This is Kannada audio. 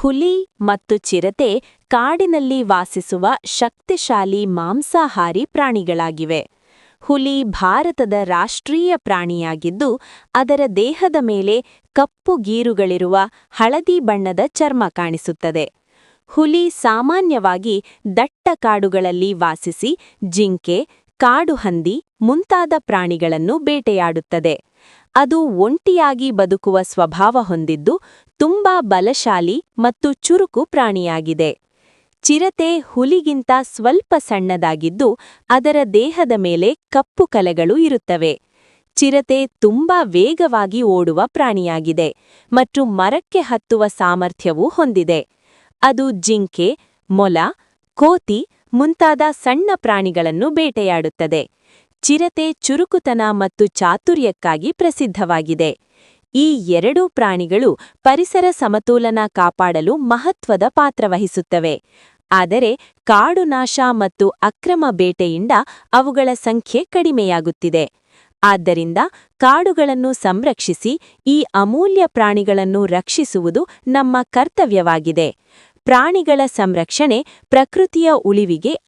ಹುಲಿ ಮತ್ತು ಚಿರತೆ ಕಾಡಿನಲ್ಲಿ ವಾಸಿಸುವ ಶಕ್ತಿಶಾಲಿ ಮಾಂಸಾಹಾರಿ ಪ್ರಾಣಿಗಳಾಗಿವೆ. ಹುಲಿ ಭಾರತದ ರಾಷ್ಟ್ರೀಯ ಪ್ರಾಣಿಯಾಗಿದ್ದು, ಅದರ ದೇಹದ ಮೇಲೆ ಕಪ್ಪು ಗೀರುಗಳಿರುವ ಹಳದಿ ಬಣ್ಣದ ಚರ್ಮ ಕಾಣಿಸುತ್ತದೆ. ಹುಲಿ ಸಾಮಾನ್ಯವಾಗಿ ದಟ್ಟ ಕಾಡುಗಳಲ್ಲಿ ವಾಸಿಸಿ ಜಿಂಕೆ, ಕಾಡುಹಂದಿ ಮುಂತಾದ ಪ್ರಾಣಿಗಳನ್ನು ಬೇಟೆಯಾಡುತ್ತದೆ. ಅದು ಒಂಟಿಯಾಗಿ ಬದುಕುವ ಸ್ವಭಾವ ಹೊಂದಿದ್ದು, ತುಂಬಾ ಬಲಶಾಲಿ ಮತ್ತು ಚುರುಕು ಪ್ರಾಣಿಯಾಗಿದೆ. ಚಿರತೆ ಹುಲಿಗಿಂತ ಸ್ವಲ್ಪ ಸಣ್ಣದಾಗಿದ್ದು, ಅದರ ದೇಹದ ಮೇಲೆ ಕಪ್ಪು ಕಲೆಗಳು ಇರುತ್ತವೆ. ಚಿರತೆ ತುಂಬಾ ವೇಗವಾಗಿ ಓಡುವ ಪ್ರಾಣಿಯಾಗಿದೆ ಮತ್ತು ಮರಕ್ಕೆ ಹತ್ತುವ ಸಾಮರ್ಥ್ಯವೂ ಹೊಂದಿದೆ. ಅದು ಜಿಂಕೆ, ಮೊಲ, ಕೋತಿ ಮುಂತಾದ ಸಣ್ಣ ಪ್ರಾಣಿಗಳನ್ನು ಬೇಟೆಯಾಡುತ್ತದೆ. ಚಿರತೆ ಚುರುಕುತನ ಮತ್ತು ಚಾತುರ್ಯಕ್ಕಾಗಿ ಪ್ರಸಿದ್ಧವಾಗಿದೆ. ಈ ಎರಡೂ ಪ್ರಾಣಿಗಳು ಪರಿಸರ ಸಮತೋಲನ ಕಾಪಾಡಲು ಮಹತ್ವದ ಪಾತ್ರ ವಹಿಸುತ್ತವೆ. ಆದರೆ ಕಾಡು ನಾಶ ಮತ್ತು ಅಕ್ರಮ ಬೇಟೆಯಿಂದ ಅವುಗಳ ಸಂಖ್ಯೆ ಕಡಿಮೆಯಾಗುತ್ತಿದೆ. ಆದ್ದರಿಂದ ಕಾಡುಗಳನ್ನು ಸಂರಕ್ಷಿಸಿ ಈ ಅಮೂಲ್ಯ ಪ್ರಾಣಿಗಳನ್ನು ರಕ್ಷಿಸುವುದು ನಮ್ಮ ಕರ್ತವ್ಯವಾಗಿದೆ. ಪ್ರಾಣಿಗಳ ಸಂರಕ್ಷಣೆ ಪ್ರಕೃತಿಯ ಉಳಿವಿಗೆ